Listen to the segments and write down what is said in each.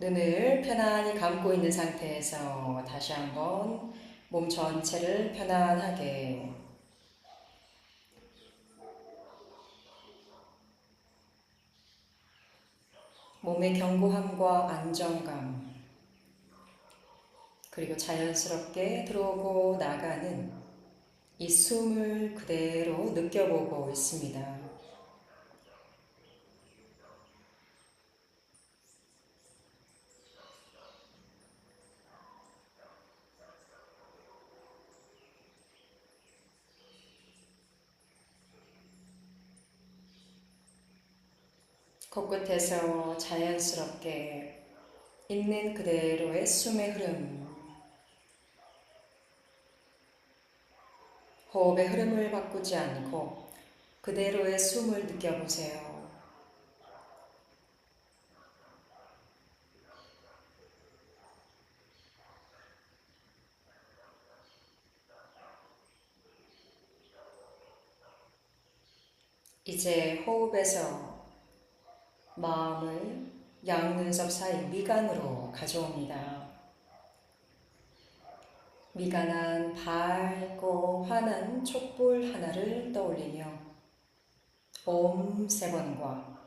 눈을 편안히 감고 있는 상태에서 다시 한번 몸 전체를 편안하게 몸의 견고함과 안정감 그리고 자연스럽게 들어오고 나가는 이 숨을 그대로 느껴보고 있습니다. 코끝에서 자연스럽게 있는 그대로의 숨의 흐름, 호흡의 흐름을 바꾸지 않고 그대로의 숨을 느껴보세요. 이제 호흡에서 마음을 양눈썹 사이 미간으로 가져옵니다. 미간한 밝고 환한 촛불 하나를 떠올리며 옴 3번과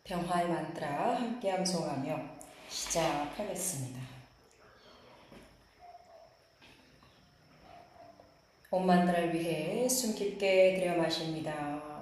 평화의 만트라 함께 암송하며 시작하겠습니다. 옴 만트라를 위해 숨 깊게 들여 마십니다.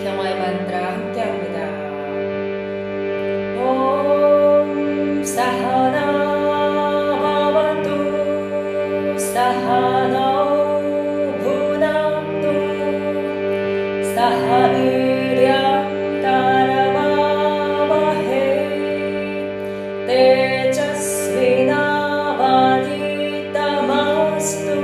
평화의 만트라 함께합니다. 옴 사하나 바완투 사하나 부나투 사하비량 따라바바헤 테자스비나바디타마스투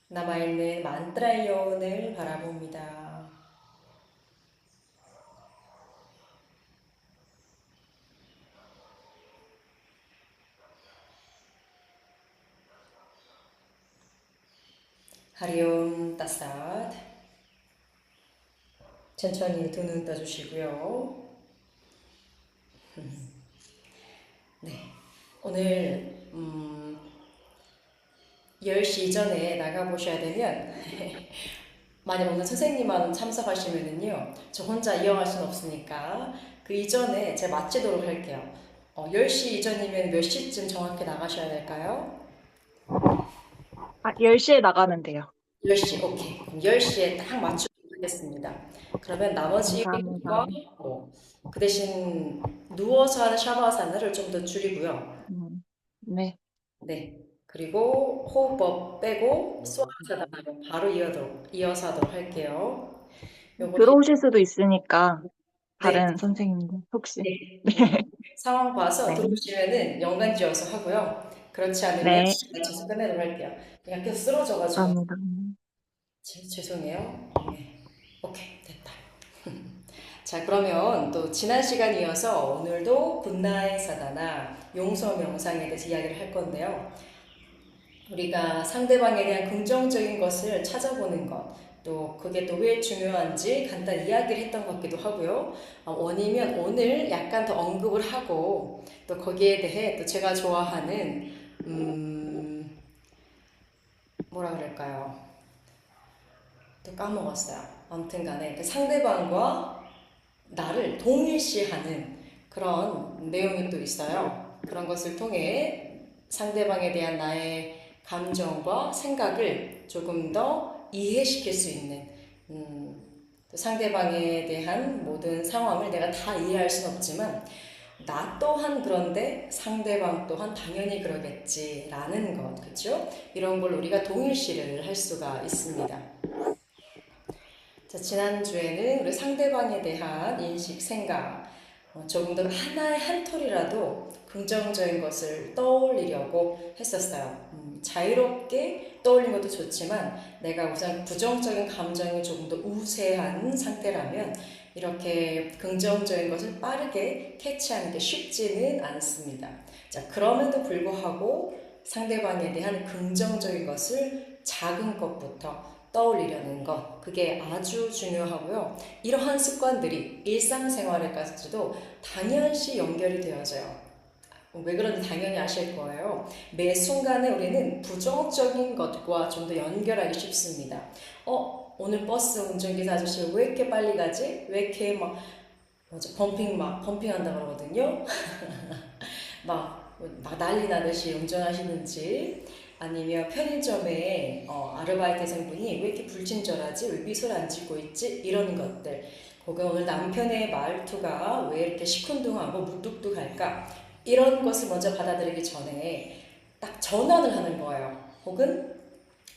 남아있는 만트라의 여운을 바라봅니다. 하리옴 따삿. 천천히 두 눈 떠주시고요. 네, 오늘 10시 이전에 나가보셔야 되면 만약 오늘 선생님만 참석하시면은요 저 혼자 이용할 수는 없으니까 그 이전에 제가 마치도록 할게요. 10시 이전이면 몇 시쯤 정확히 나가셔야 될까요? 10시에 나가면 돼요. 10시, 오케이. 그럼 10시에 딱 맞추도록 하겠습니다. 그러면 나머지 감사합니다. 그 대신 누워서 하는 샤바사나를 좀 더 줄이고요. 네. 네. 그리고 호흡법 빼고 수완사나로 바로 이어서 하도록 할게요. 요거 들어오실 수도 있으니까, 네, 다른 선생님들, 혹시. 네. 상황 봐서 네. 들어오시면은 연관 지어서 하고요. 그렇지 않으면 네. 맞춰서 끝내도록 할게요. 그냥 계속 쓰러져가지고 감사합니다. 죄송해요. 네. 오케이, 됐다. 자, 그러면 또 지난 시간 이어서 오늘도 굿나잇 사다나 용서 명상에 대해서 이야기를 할 건데요. 우리가 상대방에 대한 긍정적인 것을 찾아보는 것, 또 그게 또 왜 중요한지 간단히 이야기를 했던 것 같기도 하고요. 원이면 오늘 약간 더 언급을 하고 또 거기에 대해 또 제가 좋아하는 뭐라 그럴까요? 또 까먹었어요. 아무튼 간에 그 상대방과 나를 동일시하는 그런 내용이 또 있어요. 그런 것을 통해 상대방에 대한 나의 감정과 생각을 조금 더 이해시킬 수 있는 또 상대방에 대한 모든 상황을 내가 다 이해할 수는 없지만 나 또한 그런데 상대방 또한 당연히 그러겠지라는 것, 그렇죠? 이런 걸 우리가 동일시를 할 수가 있습니다. 자, 지난주에는 우리 상대방에 대한 인식, 생각, 조금 더 하나의 한 톨이라도 긍정적인 것을 떠올리려고 했었어요. 자유롭게 떠올린 것도 좋지만 내가 우선 부정적인 감정이 조금 더 우세한 상태라면 이렇게 긍정적인 것을 빠르게 캐치하는 게 쉽지는 않습니다. 자, 그럼에도 불구하고 상대방에 대한 긍정적인 것을 작은 것부터 떠올리려는 것, 그게 아주 중요하고요. 이러한 습관들이 일상생활에까지도 당연시 연결이 되어져요. 왜 그런지 당연히 아실 거예요. 매 순간에 우리는 부정적인 것과 좀 더 연결하기 쉽습니다. 오늘 버스 운전기사 아저씨 왜 이렇게 빨리 가지? 왜 이렇게 범핑한다 그러거든요. 막 난리 나듯이 운전하시는지, 아니면 편의점에 아르바이트생분이 왜 이렇게 불친절하지? 왜 미소를 안 짓고 있지? 이런 것들. 혹은 오늘 남편의 말투가 왜 이렇게 시큰둥하고 무뚝뚝할까? 이런 것을 먼저 받아들이기 전에 딱 전환을 하는 거예요. 혹은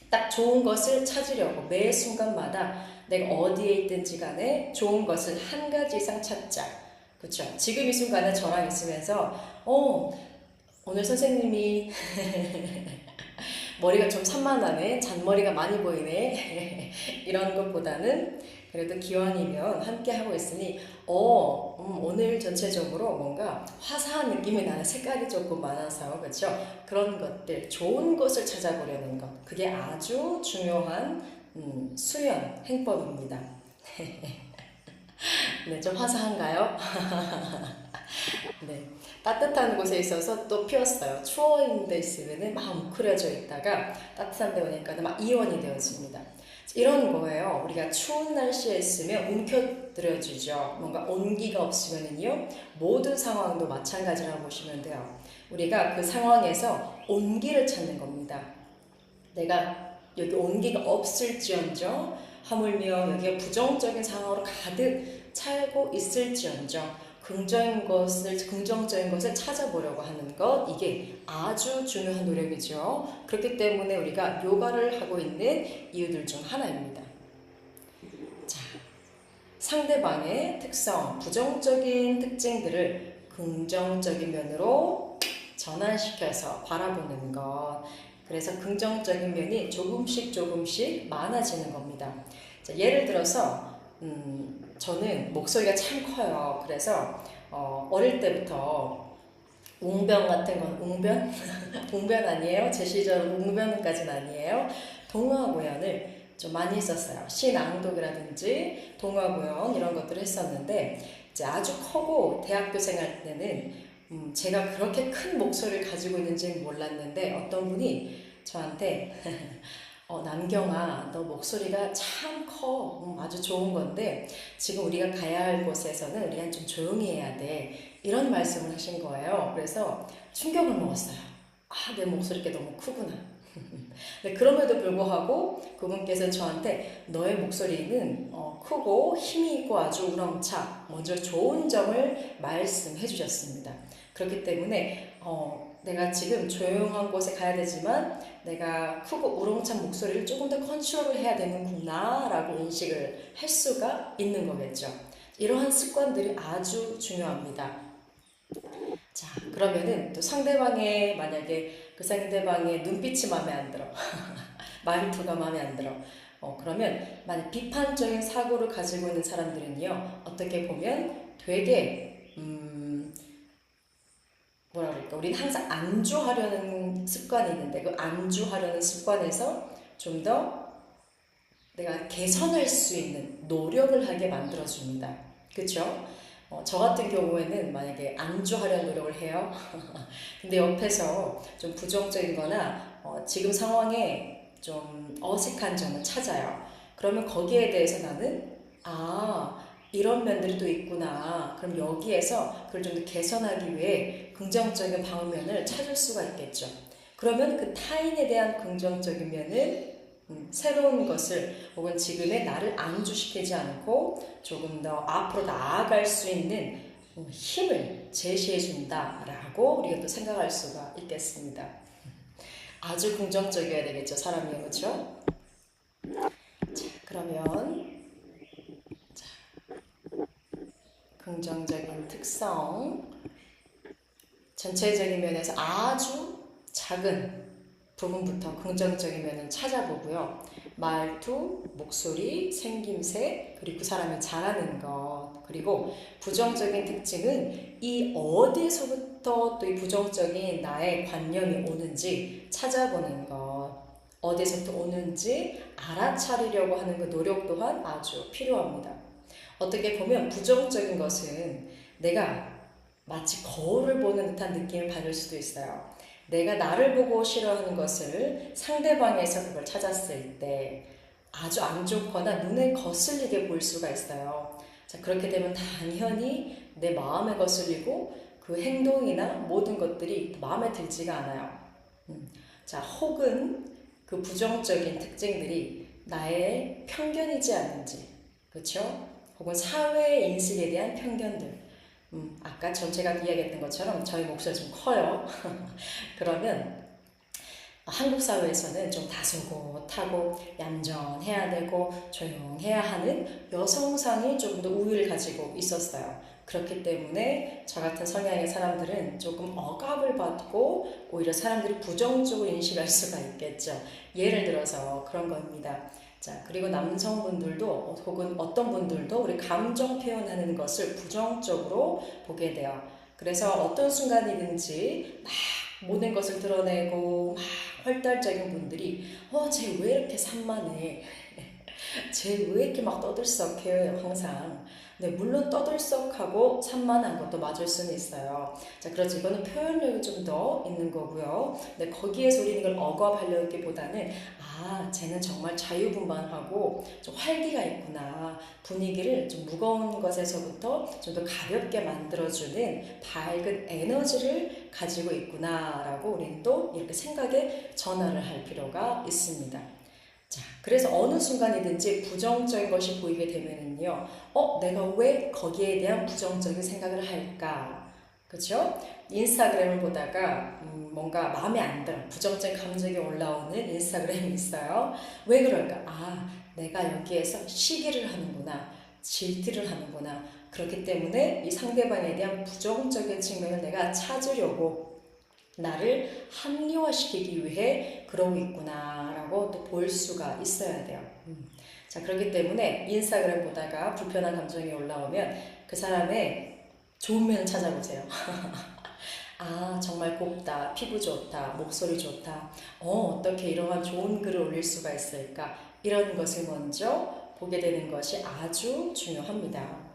딱 좋은 것을 찾으려고 매 순간마다 내가 어디에 있든지 간에 좋은 것을 한 가지 이상 찾자. 그렇죠? 지금 이 순간에 저랑 있으면서 오늘 선생님이 머리가 좀 산만하네, 잔머리가 많이 보이네 이런 것보다는 그래도 기왕이면 함께 하고 있으니 오늘 전체적으로 뭔가 화사한 느낌이 나는, 색깔이 조금 많아서 그렇죠? 그런 것들, 좋은 것을 찾아보려는 것, 그게 아주 중요한 수연 행법입니다. 네, 좀 화사한가요? 네, 따뜻한 곳에 있어서 또 피었어요. 추워 있는 데 있으면 막 뭉클해져 있다가 따뜻한 데 오니까 막 이온이 되어집니다. 이런 거예요. 우리가 추운 날씨에 있으면 움켜들어지죠. 뭔가 온기가 없으면요, 모든 상황도 마찬가지라고 보시면 돼요. 우리가 그 상황에서 온기를 찾는 겁니다. 내가 여기 온기가 없을지언정, 하물며 여기에 부정적인 상황으로 가득 차고 있을지언정 긍정적인 것을 찾아보려고 하는 것, 이게 아주 중요한 노력이죠. 그렇기 때문에 우리가 요가를 하고 있는 이유들 중 하나입니다. 자, 상대방의 특성, 부정적인 특징들을 긍정적인 면으로 전환시켜서 바라보는 것. 그래서 긍정적인 면이 조금씩 많아지는 겁니다. 자, 예를 들어서 저는 목소리가 참 커요. 그래서 어릴 때부터 웅변 같은 건, 웅변? 웅변 아니에요? 제 시절은 웅변까지는 아니에요. 동화 공연을 좀 많이 했었어요. 시낭독이라든지 동화 공연 이런 것들을 했었는데, 이제 아주 커고 대학교 생활 때는 제가 그렇게 큰 목소리를 가지고 있는지는 몰랐는데 어떤 분이 저한테 남경아, 너 목소리가 참 커. 아주 좋은 건데 지금 우리가 가야 할 곳에서는 우리는 좀 조용히 해야 돼. 이런 말씀을 하신 거예요. 그래서 충격을 먹었어요. 내 목소리가 너무 크구나. 네, 그럼에도 불구하고 그분께서 저한테 너의 목소리는 크고 힘이 있고 아주 우렁차, 먼저 좋은 점을 말씀해 주셨습니다. 그렇기 때문에 내가 지금 조용한 곳에 가야 되지만 내가 크고 우렁찬 목소리를 조금 더 컨트롤을 해야 되는구나 라고 인식을 할 수가 있는 거겠죠. 이러한 습관들이 아주 중요합니다. 자, 그러면은 또 상대방의, 만약에 그 상대방의 눈빛이 마음에 안 들어 말투가 마음에 안 들어, 그러면 만약 비판적인 사고를 가지고 있는 사람들은요, 어떻게 보면 되게 뭐라 그럴까? 우리는 항상 안주하려는 습관이 있는데 그 안주하려는 습관에서 좀 더 내가 개선할 수 있는 노력을 하게 만들어줍니다. 그렇죠? 저 같은 경우에는 만약에 안주하려는 노력을 해요. 근데 옆에서 좀 부정적인 거나 지금 상황에 좀 어색한 점을 찾아요. 그러면 거기에 대해서 나는 이런 면들이 또 있구나. 그럼 여기에서 그걸 좀 더 개선하기 위해 긍정적인 방면을 찾을 수가 있겠죠. 그러면 그 타인에 대한 긍정적인 면은 새로운 것을 혹은 지금의 나를 안주시키지 않고 조금 더 앞으로 나아갈 수 있는 힘을 제시해 준다라고 우리가 또 생각할 수가 있겠습니다. 아주 긍정적이어야 되겠죠, 사람이요, 그렇죠? 자, 그러면 긍정적인 특성, 전체적인 면에서 아주 작은 부분부터 긍정적인 면을 찾아보고요. 말투, 목소리, 생김새, 그리고 그 사람이 잘하는 것, 그리고 부정적인 특징은 이 어디서부터 또 이 부정적인 나의 관념이 오는지 찾아보는 것, 어디서부터 오는지 알아차리려고 하는 그 노력 또한 아주 필요합니다. 어떻게 보면 부정적인 것은 내가 마치 거울을 보는 듯한 느낌을 받을 수도 있어요. 내가 나를 보고 싫어하는 것을 상대방에서 그걸 찾았을 때 아주 안 좋거나 눈에 거슬리게 보일 수가 있어요. 자, 그렇게 되면 당연히 내 마음에 거슬리고 그 행동이나 모든 것들이 마음에 들지가 않아요. 자, 혹은 그 부정적인 특징들이 나의 편견이지 않는지, 그렇죠? 혹은 사회 인식에 대한 편견들. 아까 제가 이야기했던 것처럼 저희 목소리가 좀 커요. 그러면 한국 사회에서는 좀 다소곳하고 얌전해야 되고 조용해야 하는 여성상이 조금 더 우위를 가지고 있었어요. 그렇기 때문에 저 같은 성향의 사람들은 조금 억압을 받고 오히려 사람들이 부정적으로 인식할 수가 있겠죠. 예를 들어서 그런 겁니다. 자, 그리고 남성분들도 혹은 어떤 분들도 우리 감정 표현하는 것을 부정적으로 보게 돼요. 그래서 어떤 순간이든지 막 모든 것을 드러내고 막 활달적인 분들이 쟤 왜 이렇게 산만해? 쟤 왜 이렇게 막 떠들썩해요, 항상. 네, 물론 떠들썩하고 산만한 것도 맞을 수는 있어요. 자, 그렇지. 이거는 표현력이 좀 더 있는 거고요. 네, 거기에서 우리는 이걸 억압하려기보다는 쟤는 정말 자유분방하고 좀 활기가 있구나. 분위기를 좀 무거운 것에서부터 좀 더 가볍게 만들어주는 밝은 에너지를 가지고 있구나라고 우리는 또 이렇게 생각에 전환을 할 필요가 있습니다. 자, 그래서 어느 순간이든지 부정적인 것이 보이게 되면은요, 내가 왜 거기에 대한 부정적인 생각을 할까? 그렇죠? 인스타그램을 보다가 뭔가 마음에 안 들어, 부정적인 감정이 올라오는 인스타그램이 있어요. 왜 그럴까? 내가 여기에서 시기를 하는구나, 질투를 하는구나. 그렇기 때문에 이 상대방에 대한 부정적인 측면을 내가 찾으려고 나를 합리화시키기 위해 그러고 있구나라고 또 볼 수가 있어야 돼요. 자, 그렇기 때문에 인스타그램 보다가 불편한 감정이 올라오면 그 사람의 좋은 면을 찾아보세요. 정말 곱다, 피부 좋다, 목소리 좋다. 어떻게 이러한 좋은 글을 올릴 수가 있을까? 이런 것을 먼저 보게 되는 것이 아주 중요합니다.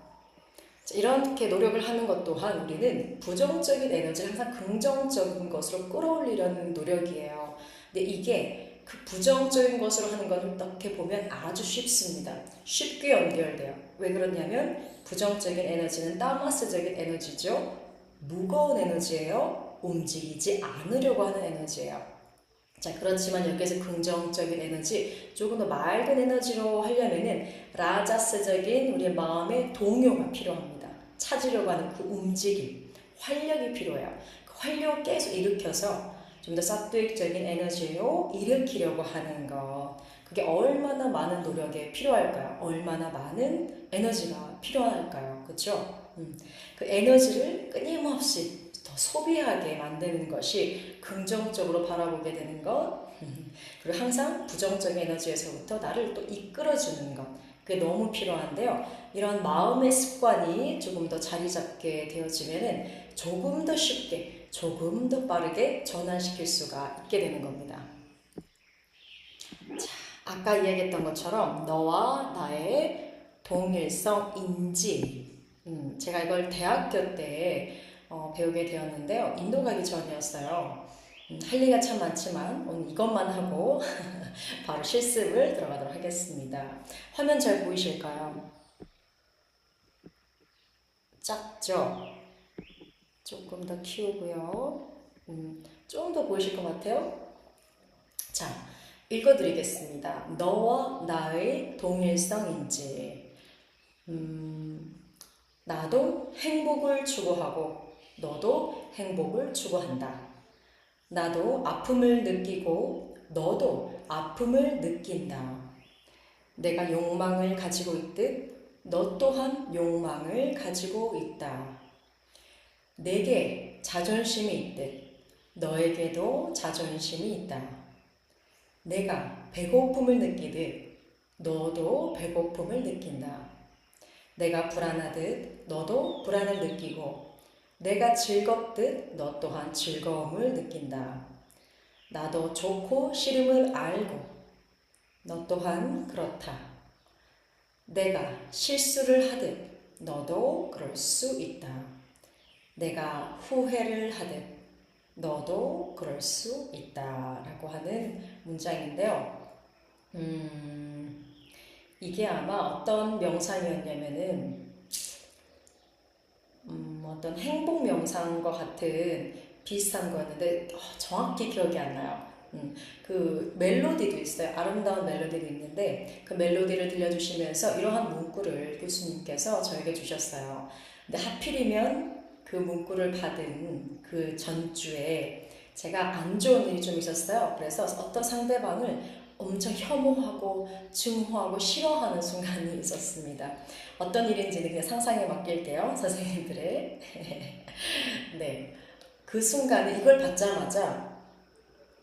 이렇게 노력을 하는 것 또한 우리는 부정적인 에너지를 항상 긍정적인 것으로 끌어올리려는 노력이에요. 근데 이게 그 부정적인 것으로 하는 건 어떻게 보면 아주 쉽습니다. 쉽게 연결돼요. 왜 그러냐면 부정적인 에너지는 다마스적인 에너지죠. 무거운 에너지예요. 움직이지 않으려고 하는 에너지예요. 자, 그렇지만 여기에서 긍정적인 에너지, 조금 더 맑은 에너지로 하려면은 라자스적인 우리의 마음의 동요가 필요합니다. 찾으려고 하는 그 움직임, 활력이 필요해요. 그 활력을 계속 일으켜서 좀 더 사त्विक적인 에너지로 일으키려고 하는 것. 그게 얼마나 많은 노력에 필요할까요? 얼마나 많은 에너지가 필요할까요? 그렇죠? 그 에너지를 끊임없이 더 더 소비하게 만드는 것이 긍정적으로 바라보게 되는 것, 그리고 항상 부정적인 에너지에서부터 나를 또 이끌어주는 것, 그게 너무 필요한데요. 이런 마음의 습관이 조금 더 자리 잡게 되어지면은 조금 더 쉽게, 조금 더 빠르게 전환시킬 수가 있게 되는 겁니다. 자, 아까 이야기했던 것처럼 너와 나의 동일성 인지. 제가 이걸 대학교 때 배우게 되었는데요. 인도 가기 전이었어요. 할 얘기가 참 많지만 오늘 이것만 하고 바로 실습을 들어가도록 하겠습니다. 화면 잘 보이실까요? 작죠? 조금 더 키우고요. 좀 더 보이실 것 같아요? 자, 읽어드리겠습니다. 너와 나의 동일성인지. 나도 행복을 추구하고 너도 행복을 추구한다. 나도 아픔을 느끼고 너도 아픔을 느낀다. 내가 욕망을 가지고 있듯 너 또한 욕망을 가지고 있다. 내게 자존심이 있듯 너에게도 자존심이 있다. 내가 배고픔을 느끼듯 너도 배고픔을 느낀다. 내가 불안하듯 너도 불안을 느끼고 내가 즐겁듯 너 또한 즐거움을 느낀다. 나도 좋고 싫음을 알고 너 또한 그렇다. 내가 실수를 하듯 너도 그럴 수 있다. 내가 후회를 하듯 너도 그럴 수 있다. 라고 하는 문장인데요. 이게 아마 어떤 명상이었냐면은, 어떤 행복 명상과 같은 비슷한 거였는데, 정확히 기억이 안 나요. 그 멜로디도 있어요. 아름다운 멜로디도 있는데, 그 멜로디를 들려주시면서 이러한 문구를 교수님께서 저에게 주셨어요. 근데 하필이면 그 문구를 받은 그 전주에 제가 안 좋은 일이 좀 있었어요. 그래서 어떤 상대방을 엄청 혐오하고 증오하고 싫어하는 순간이 있었습니다. 어떤 일인지는 그냥 상상에 맡길게요. 선생님들의. 네. 그 순간에 이걸 받자마자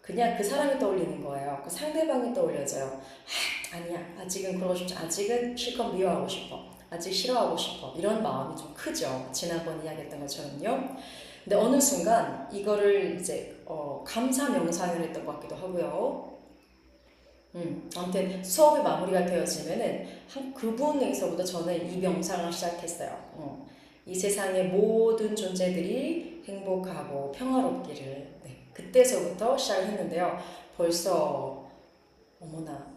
그냥 그 사람이 떠올리는 거예요. 그 상대방이 떠올려져요. 아니야. 아직은 그러고 싶지. 아직은 실컷 미워하고 싶어. 아직 싫어하고 싶어. 이런 마음이 좀 크죠. 지난번 이야기했던 것처럼요. 근데 어느 순간 이거를 이제 감사 명상을 했던 것 같기도 하고요. 아무튼 수업이 마무리가 되어지면은 그분에서부터 저는 이 명상을 시작했어요. 이 세상의 모든 존재들이 행복하고 평화롭기를. 네, 그때서부터 시작을 했는데요. 벌써 어머나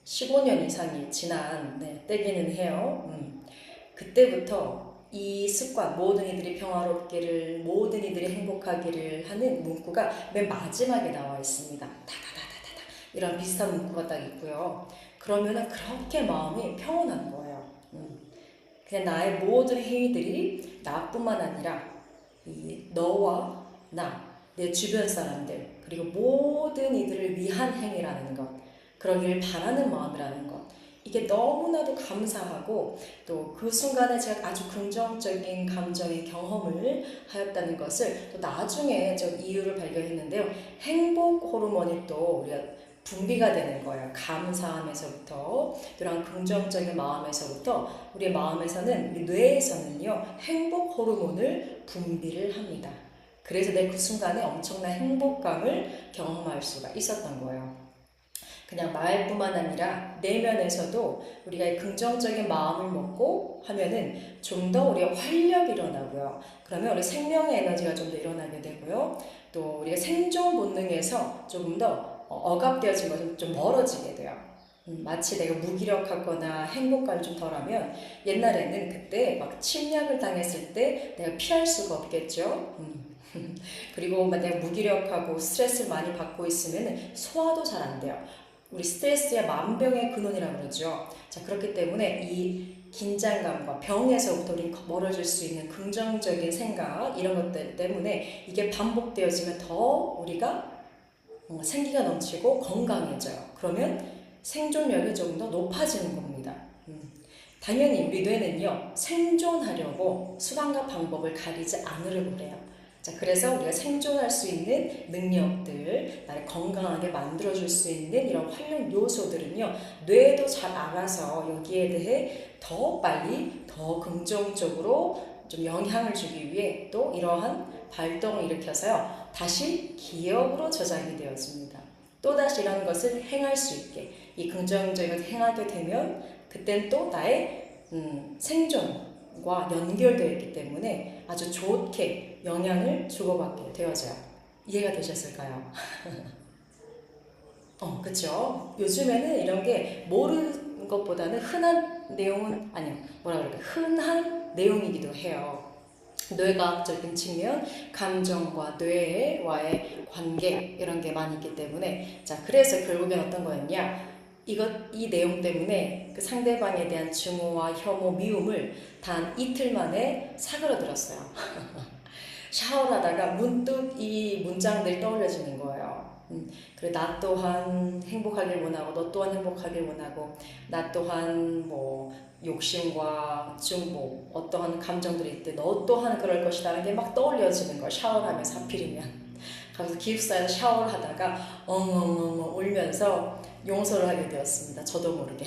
15년 이상이 지난 때기는 해요. 그때부터 이 습관, 모든 이들이 평화롭기를, 모든 이들이 행복하기를 하는 문구가 맨 마지막에 나와 있습니다. 다다다다다다 이런 비슷한 문구가 딱 있고요. 그러면은 그렇게 마음이 평온한 거예요. 그냥 나의 모든 행위들이 나뿐만 아니라 이 너와 나, 내 주변 사람들, 그리고 모든 이들을 위한 행위라는 것, 그러길 바라는 마음이라는 것, 이게 너무나도 감사하고 또 그 순간에 제가 아주 긍정적인 감정의 경험을 하였다는 것을 또 나중에 저 이유를 발견했는데요. 행복 호르몬이 또 우리가 분비가 되는 거예요. 감사함에서부터 이런 긍정적인 마음에서부터 우리 마음에서는 우리 뇌에서는요 행복 호르몬을 분비를 합니다. 그래서 내 그 순간에 엄청난 행복감을 경험할 수가 있었던 거예요. 그냥 말뿐만 아니라 내면에서도 우리가 긍정적인 마음을 먹고 하면은 좀 더 우리가 활력이 일어나고요. 그러면 우리 생명의 에너지가 좀 더 일어나게 되고요. 또 우리가 생존 본능에서 조금 더 억압되어진 것이 좀 멀어지게 돼요. 마치 내가 무기력하거나 행복감이 좀 덜하면 옛날에는 그때 막 침략을 당했을 때 내가 피할 수가 없겠죠. 그리고 내가 무기력하고 스트레스를 많이 받고 있으면 소화도 잘 안 돼요. 우리 스트레스의 만병의 근원이라고 그러죠. 자, 그렇기 때문에 이 긴장감과 병에서부터 우리 멀어질 수 있는 긍정적인 생각 이런 것들 때문에 이게 반복되어지면 더 우리가 생기가 넘치고 건강해져요. 그러면 생존력이 조금 더 높아지는 겁니다. 당연히 우리 뇌는요, 생존하려고 수단과 방법을 가리지 않으려고 그래요. 자, 그래서 우리가 생존할 수 있는 능력들, 나를 건강하게 만들어줄 수 있는 이런 활력 요소들은요, 뇌도 잘 알아서 여기에 대해 더 빨리, 더 긍정적으로 좀 영향을 주기 위해 또 이러한 발동을 일으켜서요, 다시 기억으로 저장이 되어집니다. 또다시 이런 것을 행할 수 있게, 이 긍정적인 것을 행하게 되면 그땐 또 나의 생존과 연결되어 있기 때문에 아주 좋게 영향을 주고받게 되어져요. 이해가 되셨을까요? 그쵸? 요즘에는 이런 게 모르는 것보다는 흔한 내용은, 아니요, 뭐라 그럴까, 흔한 내용이기도 해요. 뇌과학적인 측면, 감정과 뇌와의 관계 이런 게 많이 있기 때문에 자 그래서 결국엔 어떤 거였냐 이 내용 때문에 그 상대방에 대한 증오와 혐오, 미움을 단 이틀 만에 사그러들었어요. 샤워를 하다가 문득 이 문장들이 떠올려지는 거예요. 그래 나 또한 행복하길 원하고 너 또한 행복하길 원하고 나 또한 뭐 욕심과 증오 어떠한 감정들이 있대 너 또한 그럴 것이라는 게 막 떠올려지는 거야. 샤워를 하면서 하필이면 그래서 기숙사에서 샤워를 하다가 엉엉엉 울면서 용서를 하게 되었습니다. 저도 모르게.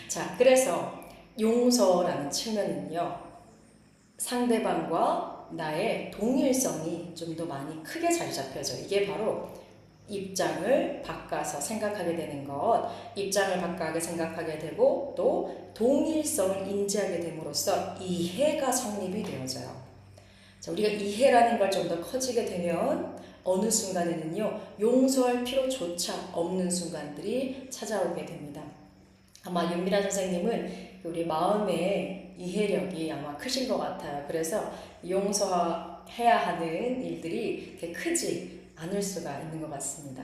자 그래서 용서라는 측면은요 상대방과 나의 동일성이 좀 더 많이 크게 자리 잡혀져. 이게 바로 입장을 바꿔서 생각하게 되는 것, 입장을 바꿔게 생각하게 되고 또 동일성을 인지하게 됨으로써 이해가 성립이 되어져요. 자, 우리가 이해라는 걸 좀 더 커지게 되면 어느 순간에는요 용서할 필요조차 없는 순간들이 찾아오게 됩니다. 아마 윤미라 선생님은 우리 마음의 이해력이 아마 크신 것 같아요. 그래서 용서해야 하는 일들이 그렇게 크지 않을 수가 있는 것 같습니다.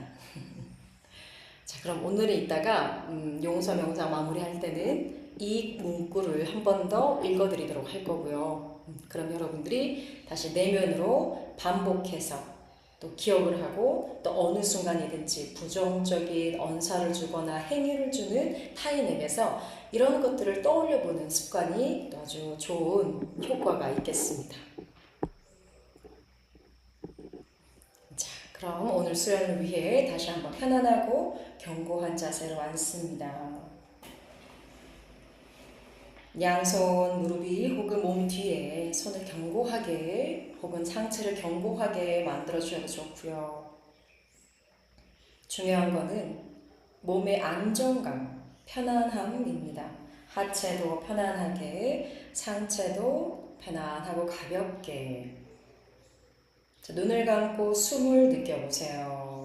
자, 그럼 오늘은 이따가 용서 명상 마무리할 때는 이 문구를 한 번 더 읽어드리도록 할 거고요. 그럼 여러분들이 다시 내면으로 반복해서 또 기억을 하고 또 어느 순간이든지 부정적인 언사를 주거나 행위를 주는 타인에게서 이런 것들을 떠올려 보는 습관이 또 아주 좋은 효과가 있겠습니다. 자, 그럼 오늘 수련을 위해 다시 한번 편안하고 견고한 자세로 앉습니다. 양손 무릎 위 혹은 몸 뒤에 손을 견고하게 혹은 상체를 견고하게 만들어 주셔도 좋고요. 중요한 거는 몸의 안정감, 편안함입니다. 하체도 편안하게, 상체도 편안하고 가볍게. 자, 눈을 감고 숨을 느껴보세요.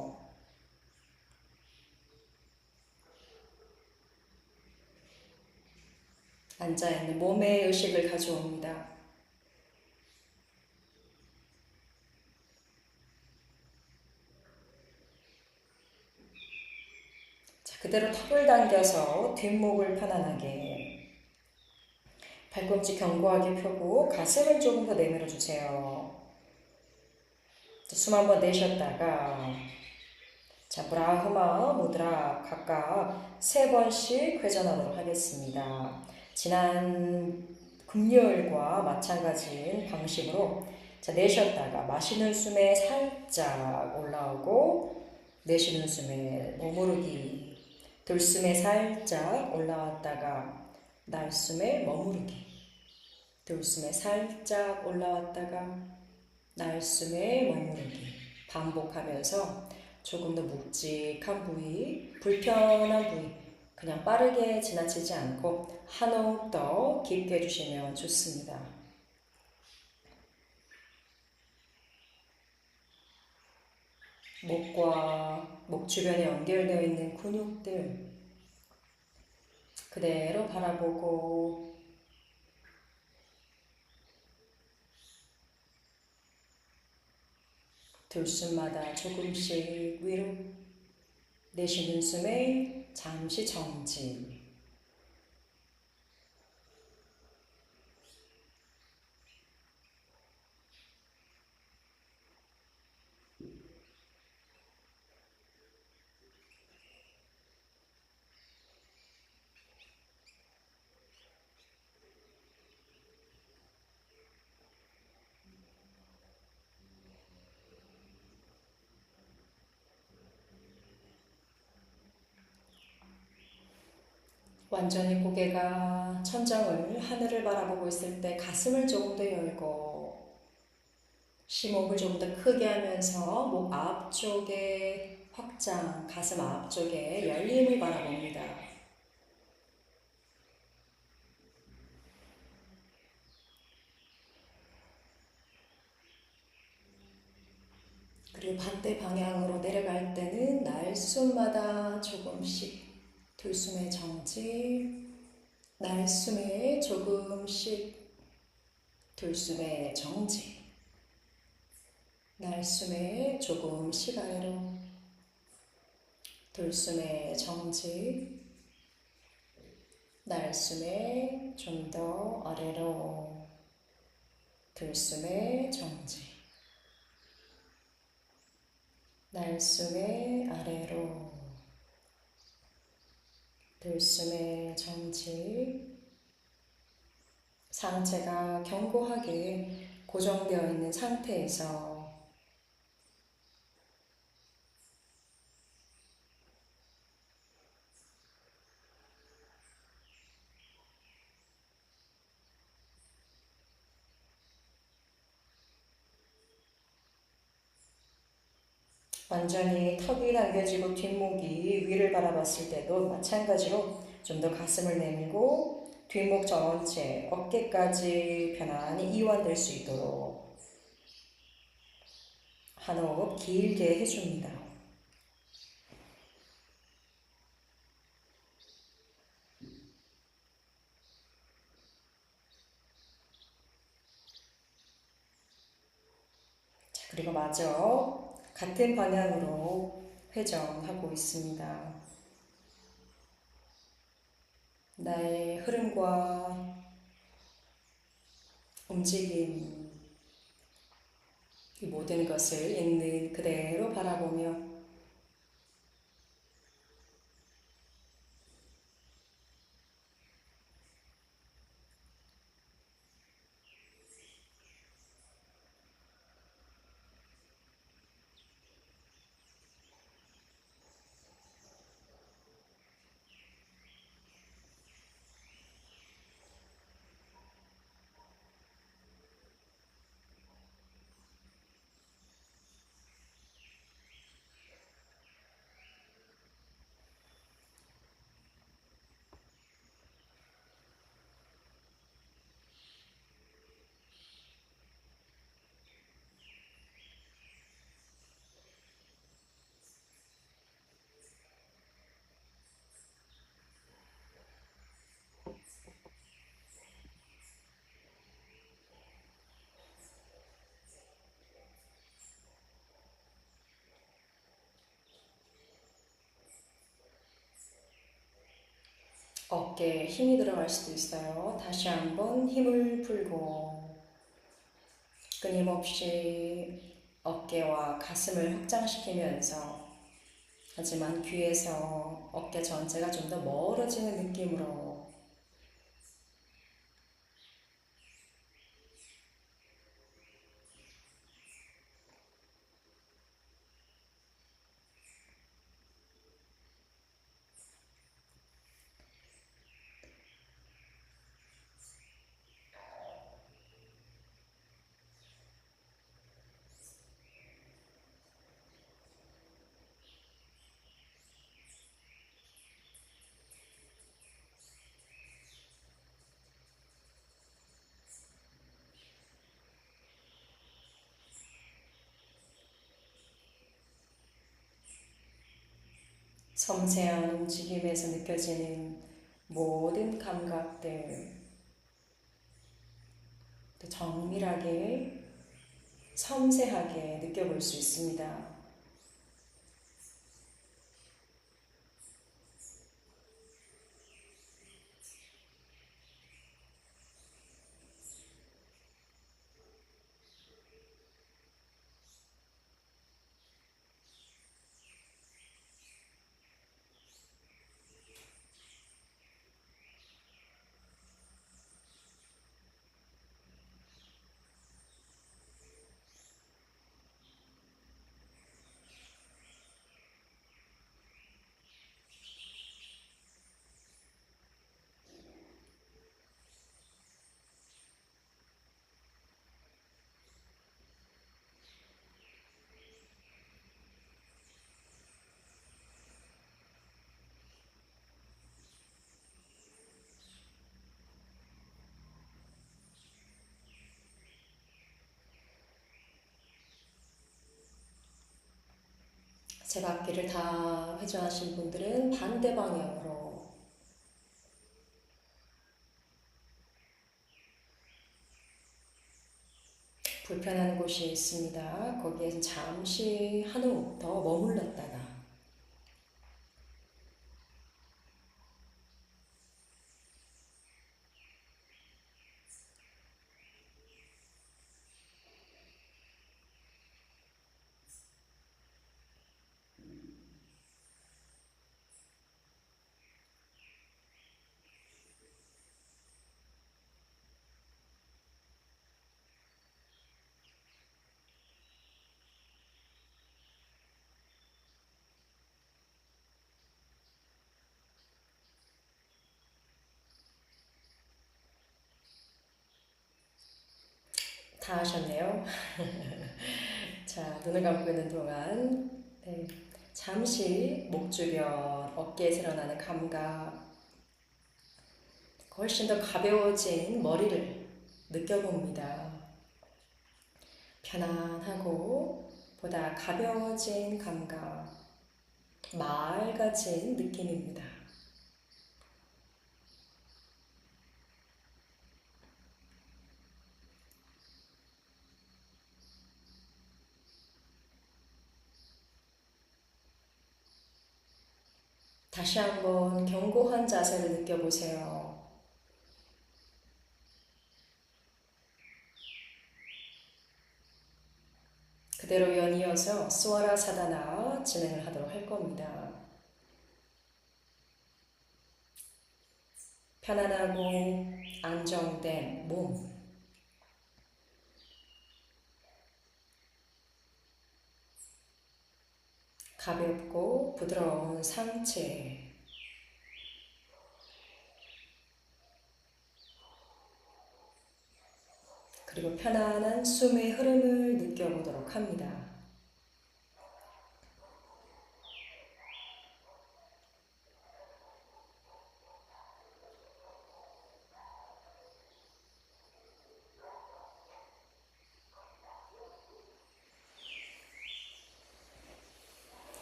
앉아있는 몸에 의식을 가져옵니다. 자, 그대로 턱을 당겨서 뒷목을 편안하게 발꿈치 견고하게 펴고 가슴을 조금 더 내밀어 주세요. 숨 한번 내쉬었다가 자 브라흐마 무드라 각각 3번씩 회전하도록 하겠습니다. 지난 금요일과 마찬가지인 방식으로 자 내쉬었다가 마시는 숨에 살짝 올라오고 내쉬는 숨에 머무르기 들숨에 살짝 올라왔다가 날숨에 머무르기 들숨에 살짝 올라왔다가 날숨에 머무르기 반복하면서 조금 더 묵직한 부위, 불편한 부위 그냥 빠르게 지나치지 않고 한 호흡 더 깊게 해주시면 좋습니다. 목과 목 주변에 연결되어 있는 근육들 그대로 바라보고 들숨마다 조금씩 위로 내쉬는 숨에 잠시 정지 완전히 고개가 천정을, 하늘을 바라보고 있을 때 가슴을 조금 더 열고 심호흡을 조금 더 크게 하면서 목 앞쪽에 확장, 가슴 앞쪽에 열림을 바라봅니다. 그리고 반대 방향으로 내려갈 때는 날숨마다 조금씩 들숨의 정지, 날숨에 조금씩 들숨의 정지, 날숨에 조금씩 아래로, 들숨의 정지, 날숨에 좀 더 아래로, 들숨의 정지, 날숨의 아래로, 들숨의 정지. 상체가 견고하게 고정되어 있는 상태에서 완전히 턱이 당겨지고 뒷목이 위를 바라봤을 때도 마찬가지로 좀 더 가슴을 내밀고 뒷목 전체 어깨까지 편안히 이완될 수 있도록 한 호흡 길게 해줍니다. 자, 그리고 마저 같은 방향으로 회전하고 있습니다. 나의 흐름과 움직임, 이 모든 것을 있는 그대로 바라보며 어깨에 힘이 들어갈 수도 있어요. 다시 한번 힘을 풀고 끊임없이 어깨와 가슴을 확장시키면서 하지만 귀에서 어깨 전체가 좀 더 멀어지는 느낌으로 섬세한 움직임에서 느껴지는 모든 감각들 또 정밀하게 섬세하게 느껴볼 수 있습니다. 제 바퀴를 다 회전하신 분들은 반대 방향으로 불편한 곳이 있습니다. 거기에서 잠시 한 호흡 더 머물렀다가 다 하셨네요. 자, 눈을 감고 있는 동안 네, 잠시 목 주변, 어깨에서 일어나는 감각, 훨씬 더 가벼워진 머리를 느껴봅니다. 편안하고 보다 가벼워진 감각, 맑아진 느낌입니다. 다시 한번 견고한 자세를 느껴보세요. 그대로 연이어서 스와라 사다나 진행을 하도록 할 겁니다. 편안하고 안정된 몸, 가볍고 부드러운 상체, 그리고 편안한 숨의 흐름을 느껴보도록 합니다.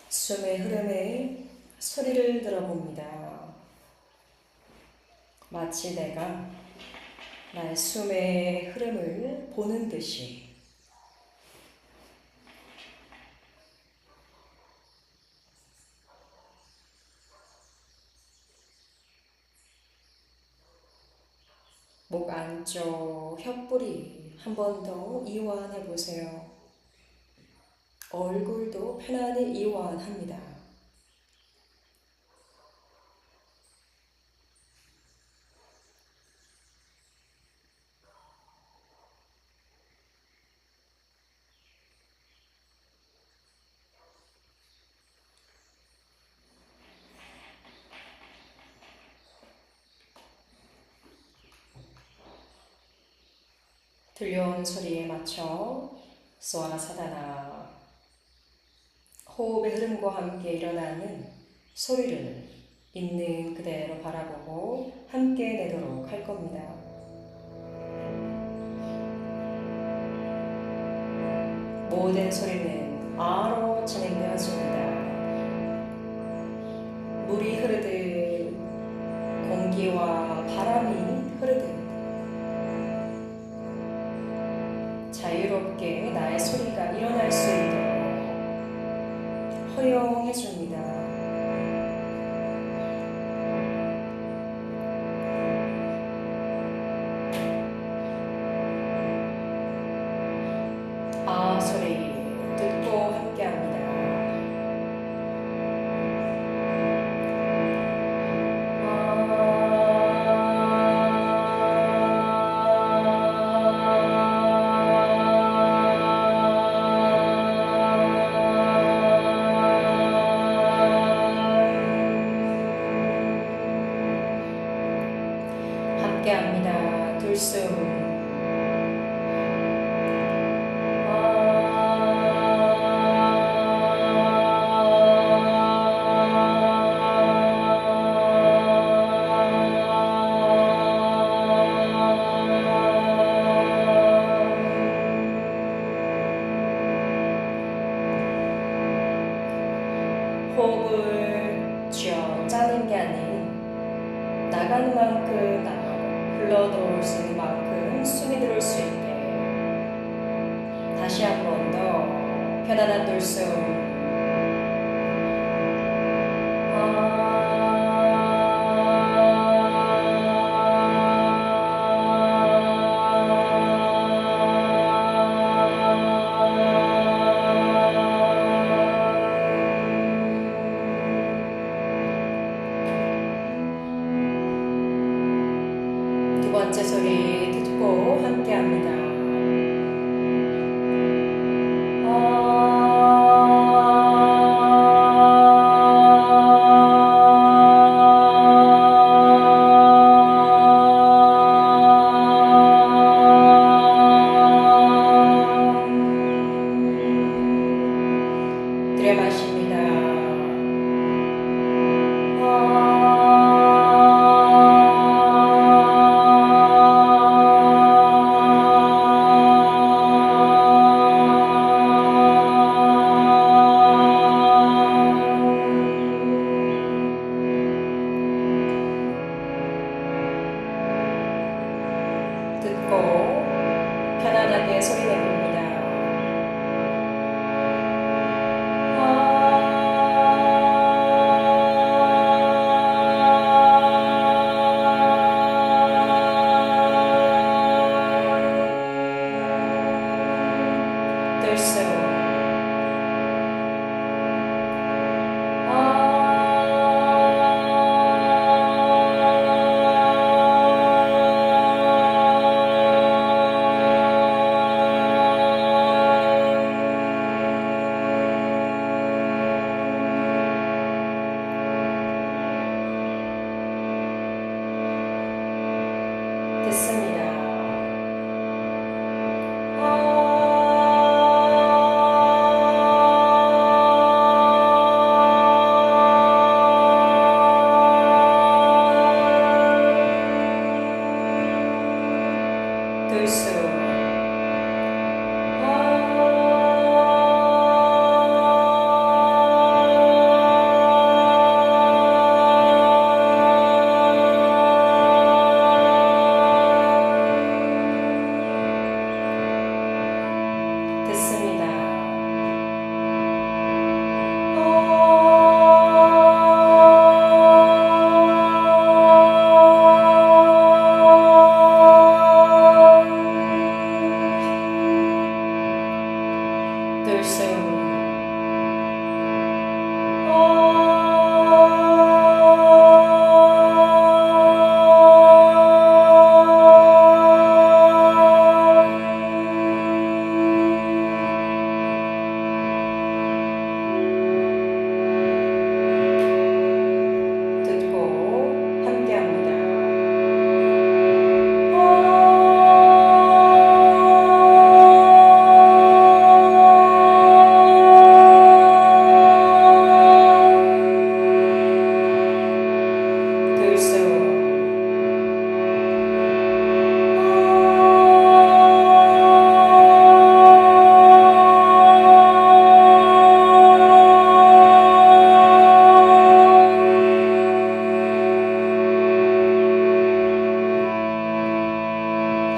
숨의 흐름에 소리를 들어봅니다. 마치 내가 나의 숨의 흐름을 보는 듯이 목 안쪽 혀뿌리 한 번 더 이완해 보세요. 얼굴도 편안히 이완합니다. 들려오는 소리에 맞춰 스와나 사다나 호흡의 흐름과 함께 일어나는 소리를 있는 그대로 바라보고 함께 내도록 할 겁니다. 모든 소리는 아로 진행되어집니다. 물이 흐르듯 공기와 바람이 흐르듯 자유롭게 나의 소리가 일어날 수 있도록 허용해 줍니다. 아 소리 듣고 함께 합니다. 함께 합니다. 들숨. 들어올 수 있는 만큼 숨이 들어올 수 있게 다시 한 번 더 편안한 돌숨. 두 번째 소리 듣고 함께 합니다. 들여 마십니다. 듣고 편안하게 소리 내봅니다. 들숨. 됐습니다. 들숨. 됐습니다. 들숨. 듣고 함께 합니다. 들숨.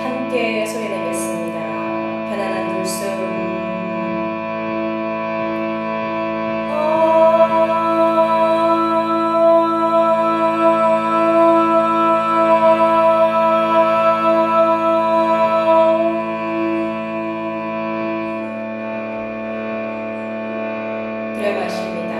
함께 소리 내겠습니다. 편안한 들숨. 들여 마십니다.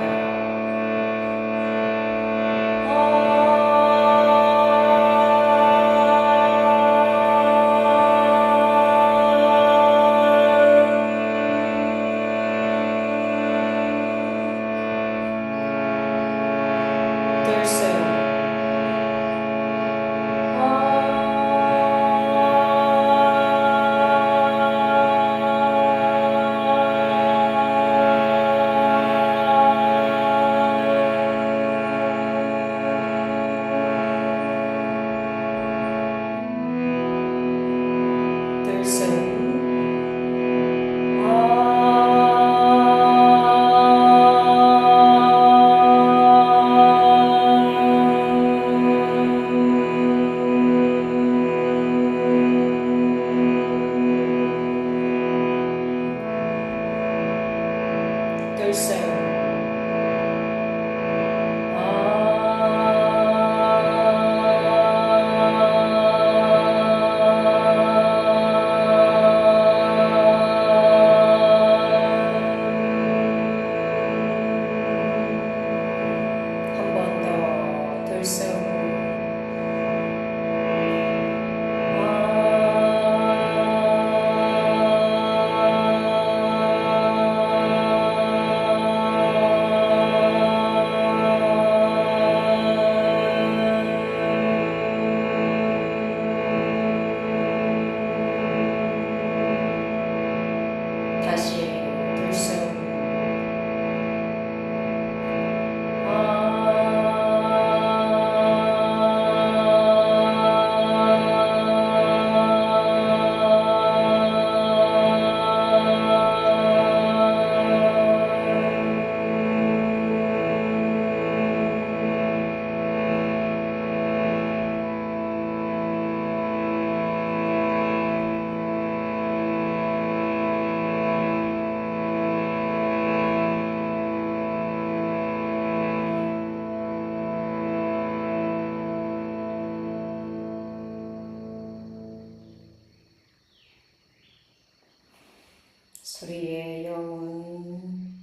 우리의 영혼,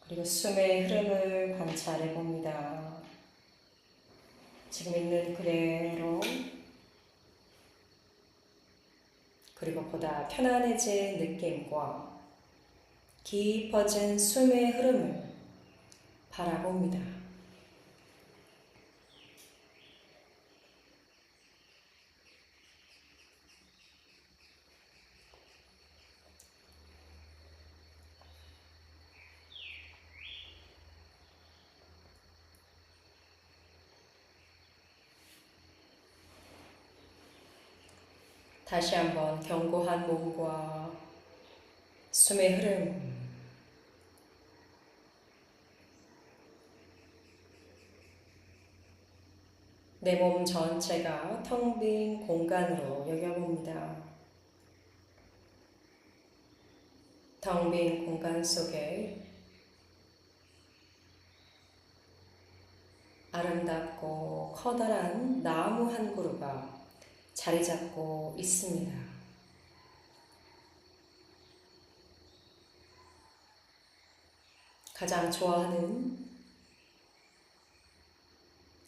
그리고 숨의 흐름을 관찰해 봅니다. 지금 있는 그대로, 그리고 보다 편안해진 느낌과 깊어진 숨의 흐름을 바라봅니다. 다시 한번 견고한 몸과 숨의 흐름, 내 몸 전체가 텅 빈 공간으로 여겨봅니다. 텅 빈 공간 속에 아름답고 커다란 나무 한 그루가 자리 잡고 있습니다. 가장 좋아하는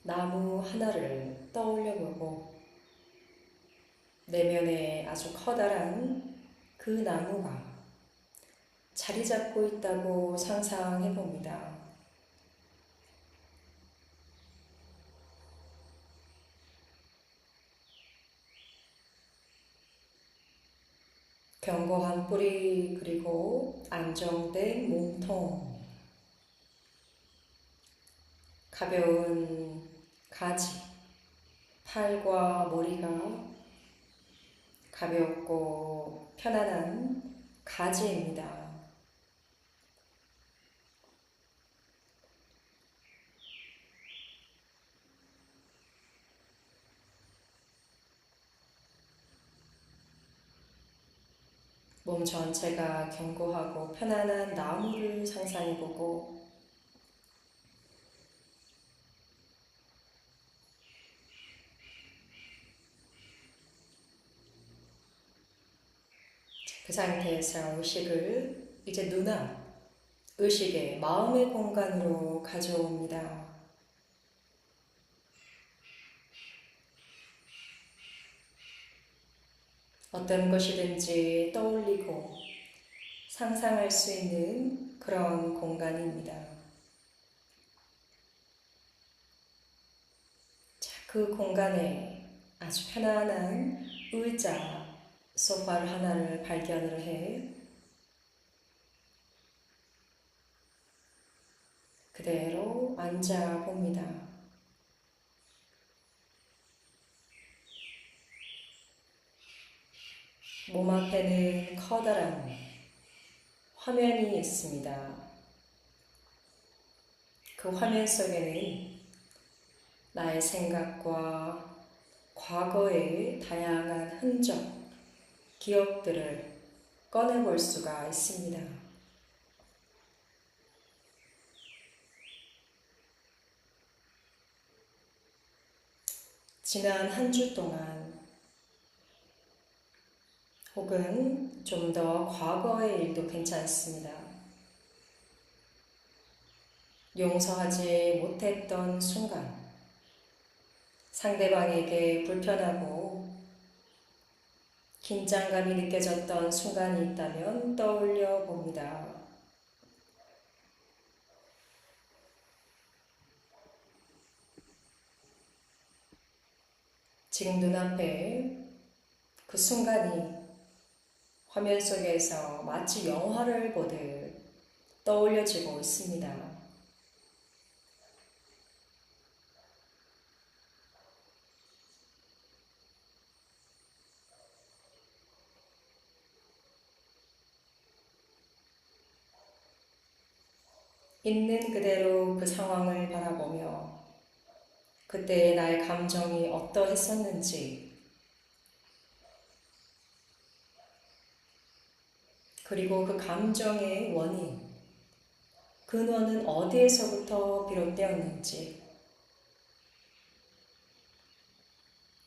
나무 하나를 떠올려 보고 내면에 아주 커다란 그 나무가 자리 잡고 있다고 상상해 봅니다. 견고한 뿌리, 그리고 안정된 몸통, 가벼운 가지, 팔과 머리가 가볍고 편안한 가지입니다. 몸 전체가 견고하고 편안한 나무를 상상해보고 그 상태에서 의식을 이제 눈앞, 의식의 마음의 공간으로 가져옵니다. 어떤 것이든지 떠올리고 상상할 수 있는 그런 공간입니다. 자, 그 공간에 아주 편안한 의자, 소파를 하나를 발견을 해 그대로 앉아 봅니다. 몸 앞에는 커다란 화면이 있습니다. 그 화면 속에는 나의 생각과 과거의 다양한 흔적, 기억들을 꺼내볼 수가 있습니다. 지난 한 주 동안 혹은 좀 더 과거의 일도 괜찮습니다. 용서하지 못했던 순간, 상대방에게 불편하고 긴장감이 느껴졌던 순간이 있다면 떠올려 봅니다. 지금 눈앞에 그 순간이 화면 속에서 마치 영화를 보듯 떠올려지고 있습니다. 있는 그대로 그 상황을 바라보며 그때의 나의 감정이 어떠했었는지, 그리고 그 감정의 원인, 근원은 어디에서부터 비롯되었는지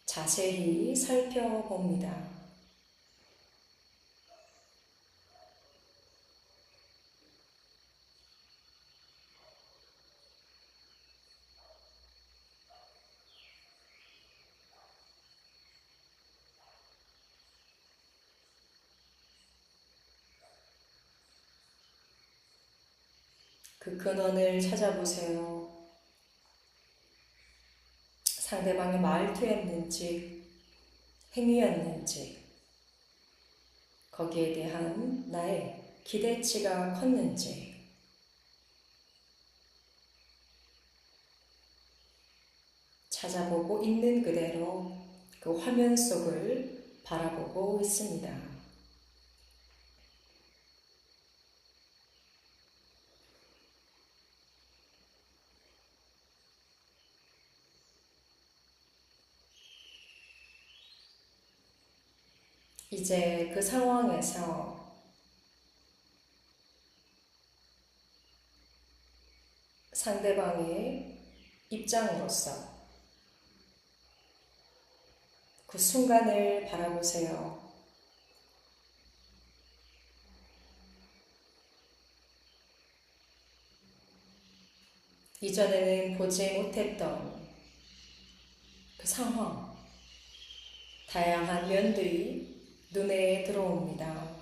자세히 살펴봅니다. 그 근원을 찾아보세요. 상대방의 말투였는지, 행위였는지, 거기에 대한 나의 기대치가 컸는지, 찾아보고 있는 그대로 그 화면 속을 바라보고 있습니다. 이제 그 상황에서 상대방의 입장으로서 그 순간을 바라보세요. 이전에는 보지 못했던 그 상황, 다양한 면들이 눈에 들어옵니다.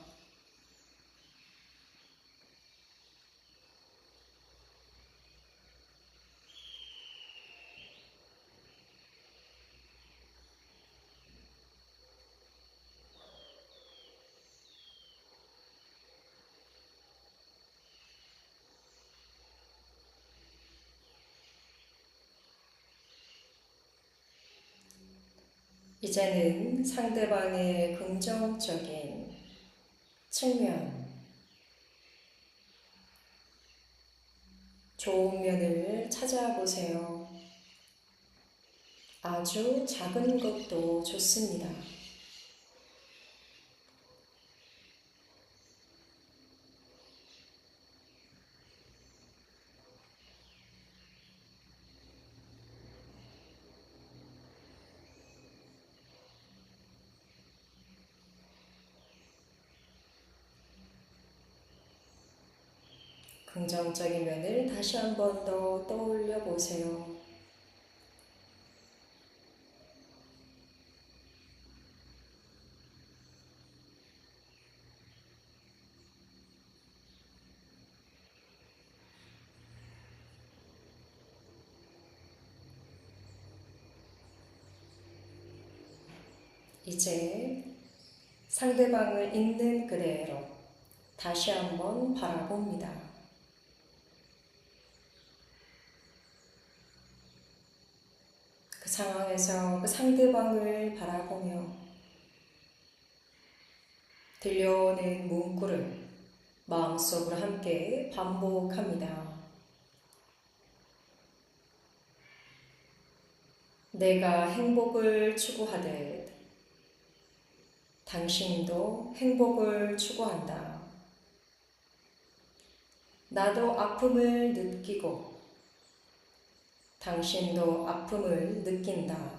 이제는 상대방의 긍정적인 측면, 좋은 면을 찾아보세요. 아주 작은 것도 좋습니다. 긍정적인 면을 다시 한 번 더 떠올려 보세요. 이제 상대방을 있는 그대로 다시 한번 바라봅니다. 그 상황에서 그 상대방을 바라보며 들려오는 문구를 마음속으로 함께 반복합니다. 내가 행복을 추구하듯 당신도 행복을 추구한다. 나도 아픔을 느끼고 당신도 아픔을 느낀다.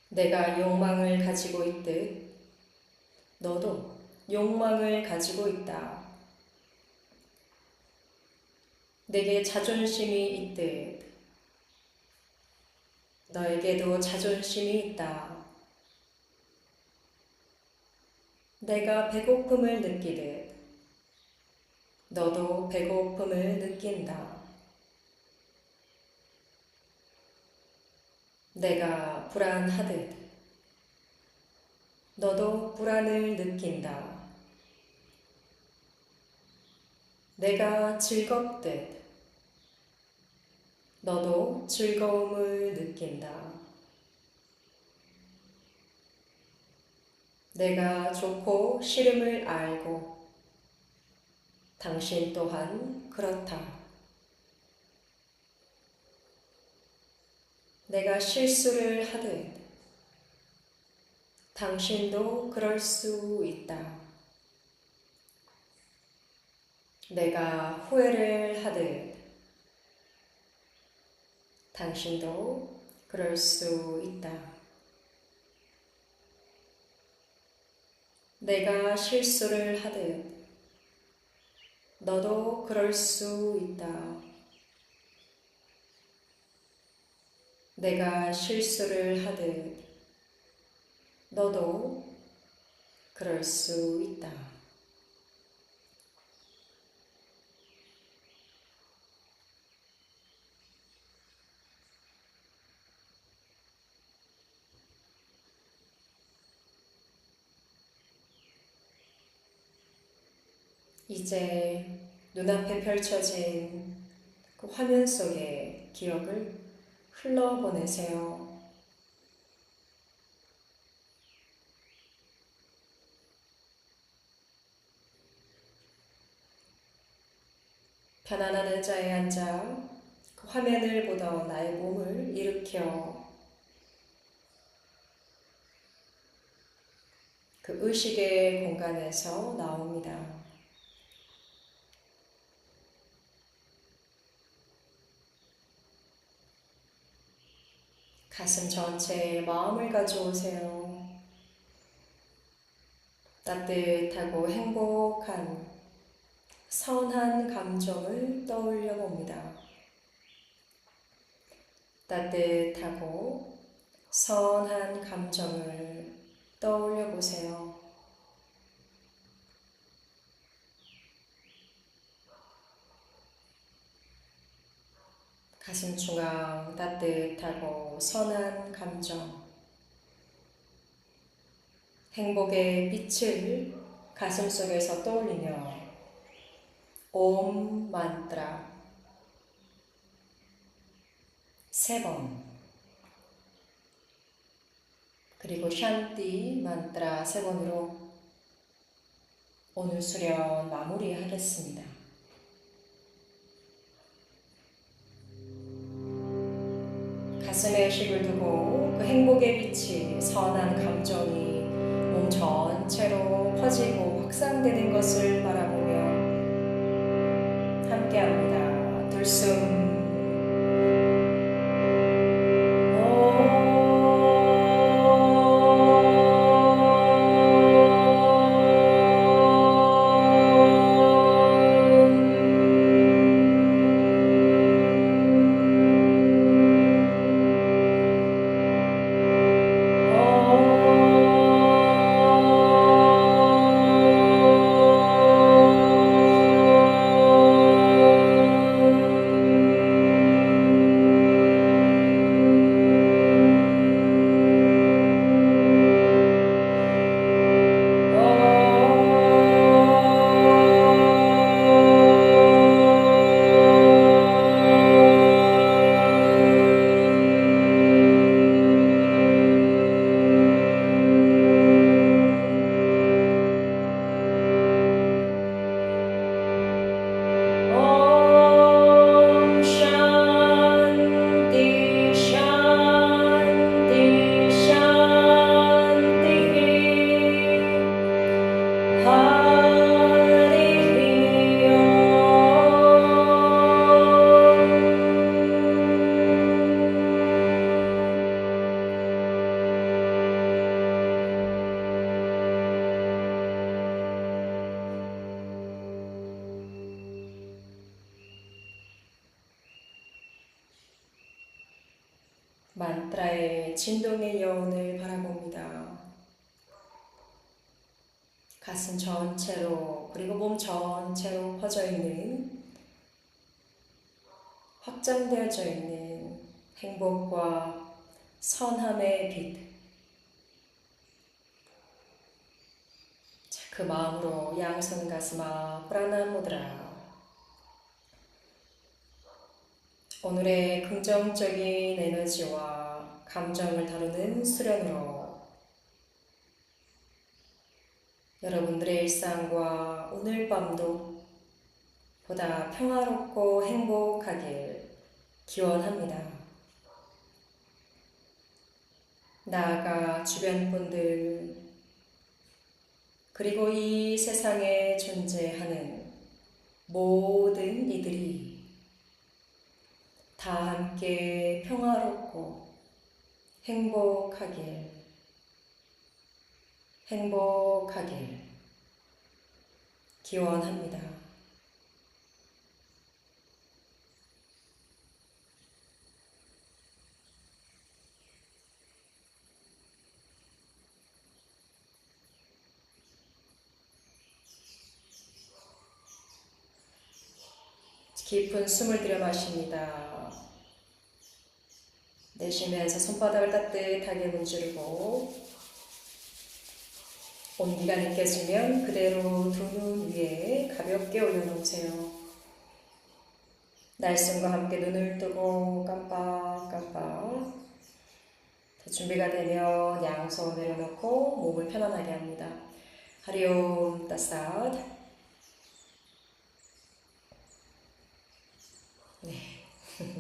내가 욕망을 가지고 있듯 너도 욕망을 가지고 있다. 내게 자존심이 있듯 너에게도 자존심이 있다. 내가 배고픔을 느끼듯 너도 배고픔을 느낀다. 내가 불안하듯 너도 불안을 느낀다. 내가 즐겁듯 너도 즐거움을 느낀다. 내가 좋고 싫음을 알고 당신 또한 그렇다. 내가 실수를 하듯 당신도 그럴 수 있다. 내가 후회를 하듯 당신도 그럴 수 있다. 내가 실수를 하듯 너도 그럴 수 있다. 내가 실수를 하듯 너도 그럴 수 있다. 이제 눈앞에 펼쳐진 그 화면 속의 기억을 흘러보내세요. 편안한 의자에 앉아 그 화면을 보던 나의 몸을 일으켜 그 의식의 공간에서 나옵니다. 가슴 전체에 마음을 가져오세요. 따뜻하고 행복한 선한 감정을 떠올려 봅니다. 따뜻하고 선한 감정을 떠올려 보세요. 가슴 중앙 따뜻하고 선한 감정, 행복의 빛을 가슴 속에서 떠올리며 옴 만트라 3번, 그리고 샨티 만트라 3번으로 오늘 수련 마무리하겠습니다. 가슴에 의식을 두고 그 행복의 빛이, 선한 감정이 몸 전체로 퍼지고 확산되는 것을 바라보며 함께합니다. 들숨 만트라의 진동의 여운을 바라봅니다. 가슴 전체로 그리고 몸 전체로 퍼져 있는, 확장되어져 있는 행복과 선함의 빛. 자, 그 마음으로 양손 가슴아 프라나무드라. 오늘의 긍정적인 에너지와 감정을 다루는 수련으로 여러분들의 일상과 오늘 밤도 보다 평화롭고 행복하길 기원합니다. 나아가 주변 분들, 그리고 이 세상에 존재하는 모든 이들이 다 함께 평화롭고 행복하길 기원합니다. 깊은 숨을 들여 마십니다. 내쉬면서 손바닥을 따뜻하게 문지르고 온기가 느껴지면 그대로 두 눈 위에 가볍게 올려놓으세요. 날숨과 함께 눈을 뜨고 깜빡깜빡. 자, 준비가 되면 양손 내려놓고 몸을 편안하게 합니다. 하리옴 따스앗.